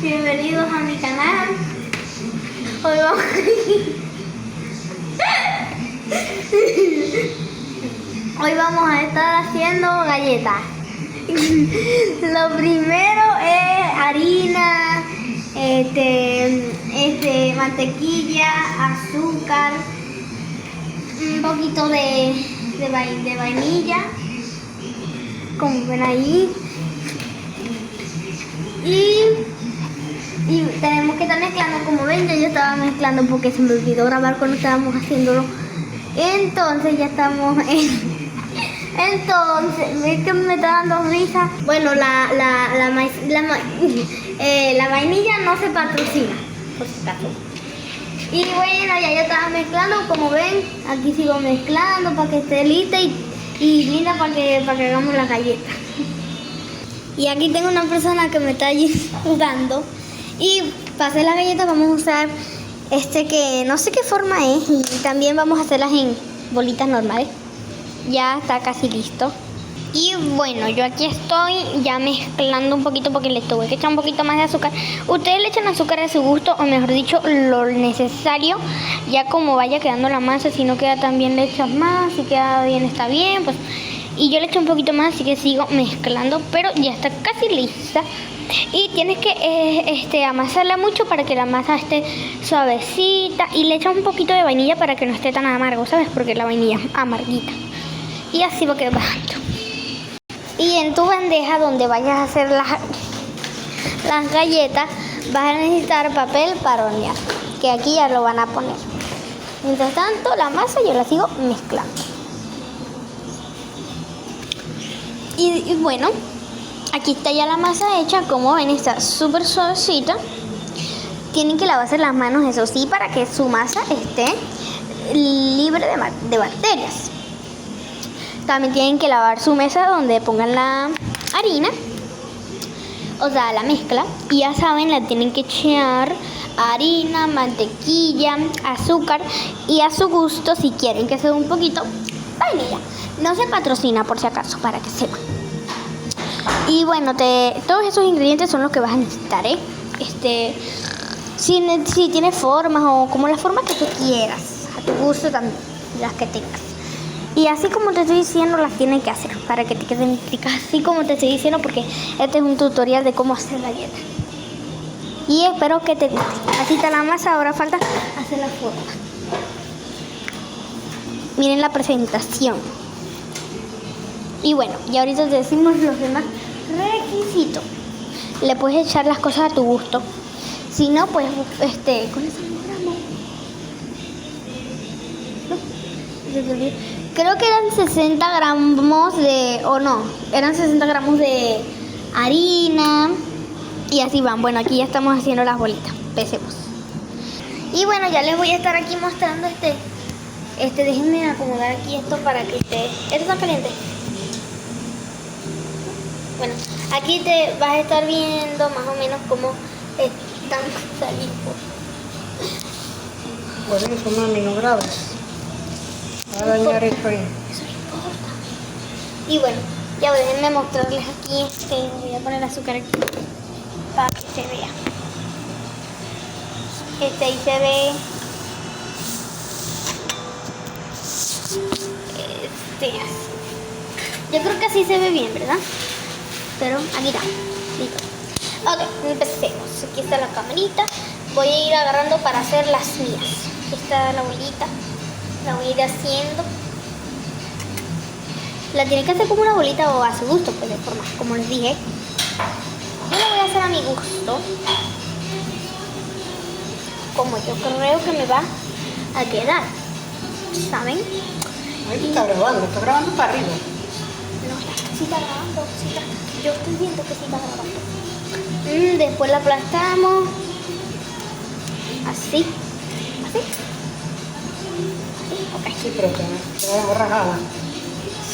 Bienvenidos a mi canal. Hoy vamos, hoy vamos a estar haciendo galletas. Lo primero es harina, mantequilla, azúcar, un poquito de vainilla, como ven ahí. Y tenemos que estar mezclando, como ven, yo estaba mezclando porque se me olvidó grabar cuando estábamos haciéndolo. Entonces ya estamos entonces, es que me está dando risa. Bueno, la vainilla no se patrocina, por si acaso. Y bueno, ya yo estaba mezclando, como ven, aquí sigo mezclando para que esté lista y linda para que hagamos las galletas. Y aquí tengo una persona que me está ayudando. Y para hacer las galletas vamos a usar que no sé qué forma es. Y también vamos a hacerlas en bolitas normales. Ya está casi listo. Y bueno, yo aquí estoy ya mezclando un poquito porque le tuve que echar un poquito más de azúcar. Ustedes le echan azúcar a su gusto, o mejor dicho, lo necesario. Ya como vaya quedando la masa, si no queda tan bien le echas más, si queda bien está bien, pues. Y yo le echo un poquito más, así que sigo mezclando, pero ya está casi lista. Y tienes que amasarla mucho para que la masa esté suavecita. Y le echas un poquito de vainilla para que no esté tan amargo, ¿sabes? Porque la vainilla es amarguita. Y así va a quedar bajando. Y en tu bandeja donde vayas a hacer las galletas, vas a necesitar papel para hornear, que aquí ya lo van a poner. Mientras tanto, la masa yo la sigo mezclando. Y bueno, aquí está ya la masa hecha, como ven está súper suavecita. Tienen que lavarse las manos, eso sí, para que su masa esté libre de bacterias. También tienen que lavar su mesa donde pongan la harina, o sea, la mezcla. Y ya saben, la tienen que echar harina, mantequilla, azúcar y a su gusto, si quieren que sea un poquito, vainilla. No se patrocina, por si acaso, para que sepan. Y bueno, todos esos ingredientes son los que vas a necesitar, ¿eh? Si tiene formas o como la forma que tú quieras, a tu gusto también, las que tengas. Y así como te estoy diciendo, las tienes que hacer para que te queden ricas, así como te estoy diciendo, porque este es un tutorial de cómo hacer la galleta. Y espero que te guste. Así está la masa, ahora falta hacer la forma. Miren la presentación. Y bueno, y ahorita te decimos los demás requisitos. Le puedes echar las cosas a tu gusto. Si no, pues con eso logramos. Creo que eran 60 gramos eran 60 gramos de harina. Y así van. Bueno, aquí ya estamos haciendo las bolitas. Pesemos. Y bueno, ya les voy a estar aquí mostrando déjenme acomodar aquí esto para que ¿Esto está caliente? Bueno, aquí te vas a estar viendo más o menos cómo están saliendo. Por eso, mami, no grabes. Va a dañar esto ahí. Eso no importa. Y bueno, ya déjenme mostrarles aquí. Voy a poner azúcar aquí para que se vea. Ahí se ve. Así. Yo creo que así se ve bien, ¿verdad? Pero aquí está. Listo. Ok, empecemos. Aquí está la camarita. Voy a ir agarrando para hacer las mías. Aquí está la bolita. La voy a ir haciendo. La tiene que hacer como una bolita o a su gusto, pues de forma, como les dije. Yo la voy a hacer a mi gusto. Como yo creo que me va a quedar. ¿Saben? Ahí está grabando para arriba. No, sí está grabando, yo estoy viendo que sí está grabando. Después la aplastamos. Así. Ok. Sí, pero está rajada.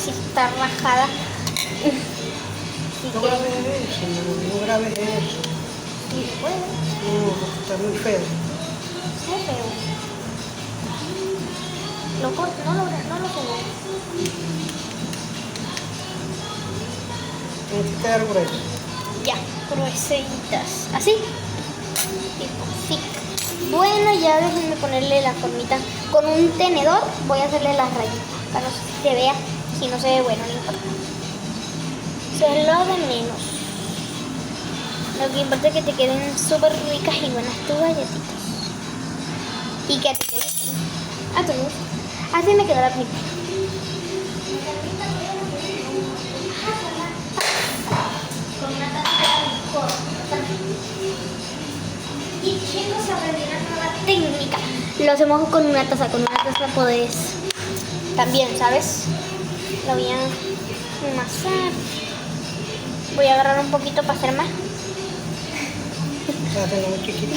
Sí está rajada. No grabes eso, no grabes eso. Sí se puede. No, porque está muy feo. Muy feo. No lo tengo. Tiene que quedar grueso. Ya. gruesitas. ¿Así? Tipo, sí. Bueno, ya déjenme ponerle la formita. Con un tenedor voy a hacerle las rayitas. Para no se vea. Si no se ve bueno, no importa. Eso es lo de menos. Lo que importa es que te queden súper ricas y buenas tus galletitas. Y que a ti te gusten. A todos. Así me quedó la primera. Con una taza de y chicos, aprendí una nueva técnica. Lo hacemos con una taza puedes también, ¿sabes? Lo voy a amasar. Voy a agarrar un poquito para hacer más. Estás haciendo muy chiquita.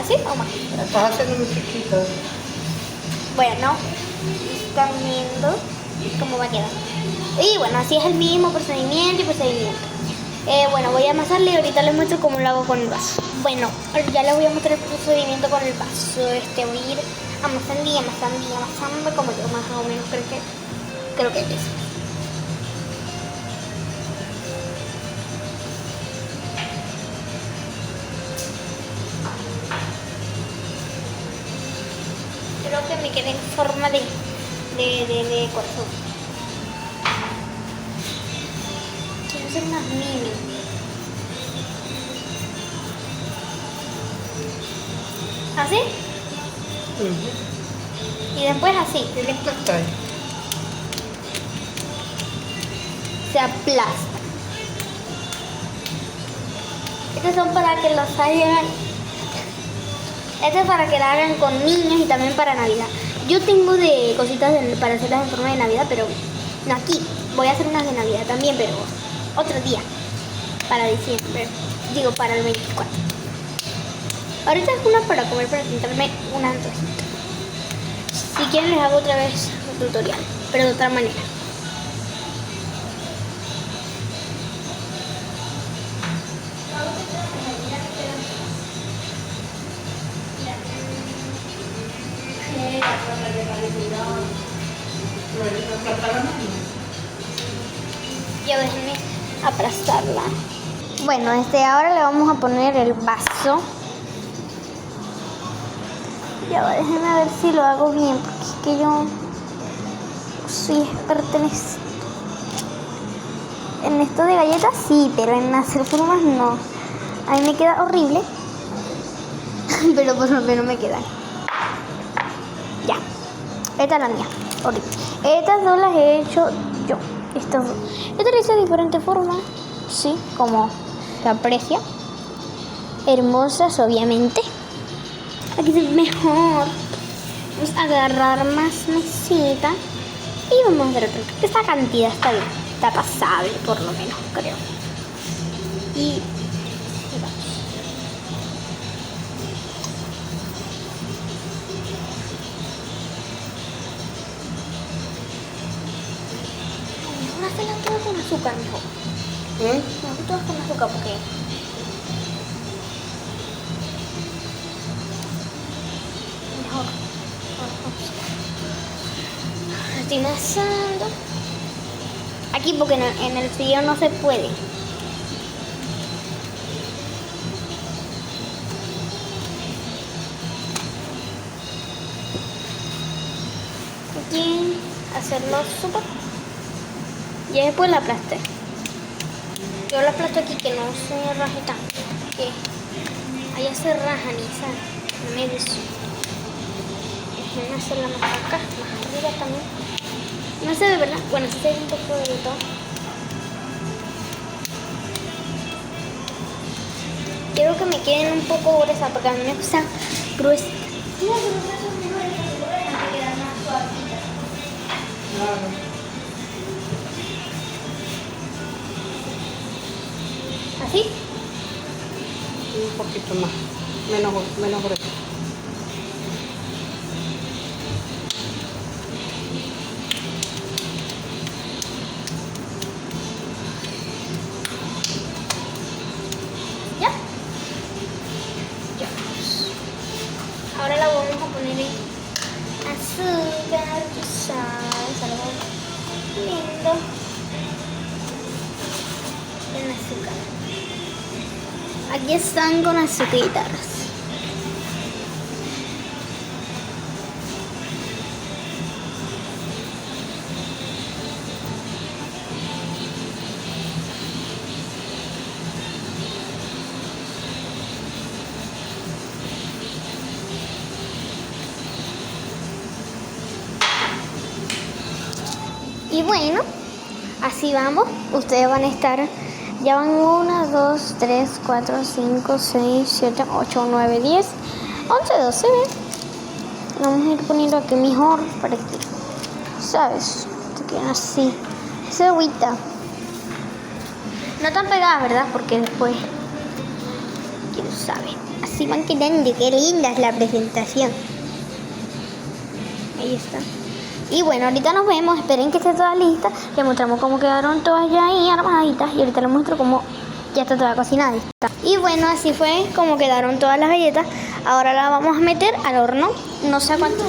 ¿Así o más? Estás haciendo muy chiquita. Bueno, están viendo cómo va a quedar. Y bueno, así es el mismo procedimiento y procedimiento. Bueno, voy a amasarle y ahorita les muestro cómo lo hago con el vaso. Bueno, ya les voy a mostrar el procedimiento con el vaso. Voy a ir amasando y amasando y amasando como yo más o menos creo que es. Creo que me quedé en forma de corazón. Quiero ser más mini. ¿Así? Y después así. ¿Y qué está ahí? Se aplasta. Estos son para que los hagan. Este es para que la hagan con niños y también para Navidad. Yo tengo de cositas para hacerlas en forma de Navidad, pero no aquí. Voy a hacer unas de Navidad también, pero otro día. Para diciembre. Digo, para el 24. Ahorita es una para comer, para pintarme un antojito. Si quieren les hago otra vez un tutorial, pero de otra manera. Ya déjenme aplastarla. Bueno, ahora le vamos a poner el vaso. Ya va, déjenme ver si lo hago bien, porque es que yo soy experta en esto de galletas, sí, pero en hacer formas no. A mí me queda horrible, pero por lo menos me quedan. Ya, esta es la mía, horrible. Estas dos las he hecho yo. Esta la hice de diferentes formas, sí, como se aprecia. Hermosas, obviamente. Aquí se ve mejor. Vamos a agarrar más mesita y vamos a hacer otro. Esta cantidad está bien, está pasable por lo menos, creo. Y vamos. Mejor hacerla todas con azúcar, mejor. Mejor todas con azúcar porque mejor. Estoy amasando. Aquí porque en el frío no se puede. Aquí hacerlo súper. Y después la aplasté. Yo la aplasto aquí que no se raje tanto. Que allá se rajan y sale. No me gusta. Déjenme hacerla más acá, más arriba también. No sé de verdad. Bueno, sí se ve un poco de todo. Quiero que me queden un poco gruesas porque a mí me gusta gruesas. ¿Así? Un poquito más, menos grueso. ¿Ya? Ya. Ahora la vamos a poner en azúcar, tú sabes, algo lindo. En azúcar. Aquí están con azuquitas. Y bueno, así vamos. Ustedes van a estar, ya van 1, 2, 3, 4, 5, 6, 7, 8, 9, 10, 11, 12. Vamos a ir poniendo aquí mejor para que, ¿sabes? Te queden así. Esa agüita. No tan pegadas, ¿verdad? Porque después, quién sabe. Así van quedando. Qué linda es la presentación. Ahí está. Y bueno, ahorita nos vemos, esperen que esté toda lista. Les mostramos cómo quedaron todas ya ahí armaditas. Y ahorita les muestro cómo ya está toda cocinada. Y bueno, así fue como quedaron todas las galletas. Ahora las vamos a meter al horno. No sé a cuánto. ¿A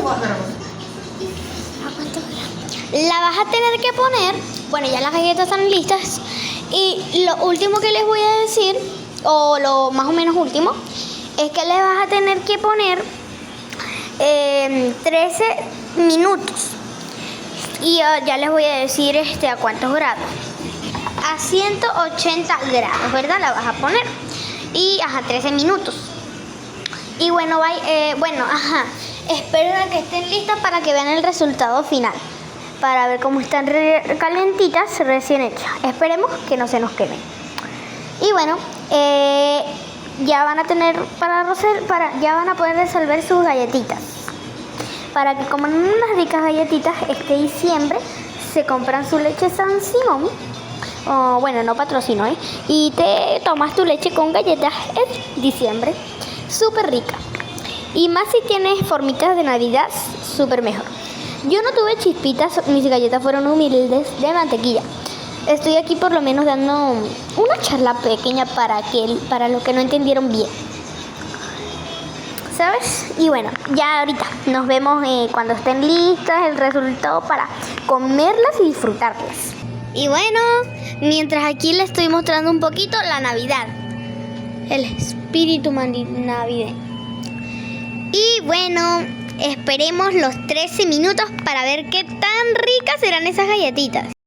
cuánto gramos? La vas a tener que poner. Bueno, ya las galletas están listas. Y lo último que les voy a decir, o lo más o menos último, es que le vas a tener que poner 13 minutos. Y ya les voy a decir a cuántos grados. A 180 grados, ¿verdad? La vas a poner. Y 13 minutos. Y bueno, esperen a que estén listas para que vean el resultado final. Para ver cómo están calentitas, recién hechas. Esperemos que no se nos quemen. Y bueno, ya van a tener ya van a poder resolver sus galletitas. Para que coman unas ricas galletitas este diciembre, se compran su leche San Simón. Bueno, no patrocino, y te tomas tu leche con galletas en diciembre. Súper rica. Y más si tienes formitas de Navidad, súper mejor. Yo no tuve chispitas, mis galletas fueron humildes de mantequilla. Estoy aquí por lo menos dando una charla pequeña para los que no entendieron bien. ¿Sabes? Y bueno, ya ahorita nos vemos cuando estén listas el resultado para comerlas y disfrutarlas. Y bueno, mientras aquí les estoy mostrando un poquito la Navidad, el espíritu navideño. Y bueno, esperemos los 13 minutos para ver qué tan ricas serán esas galletitas.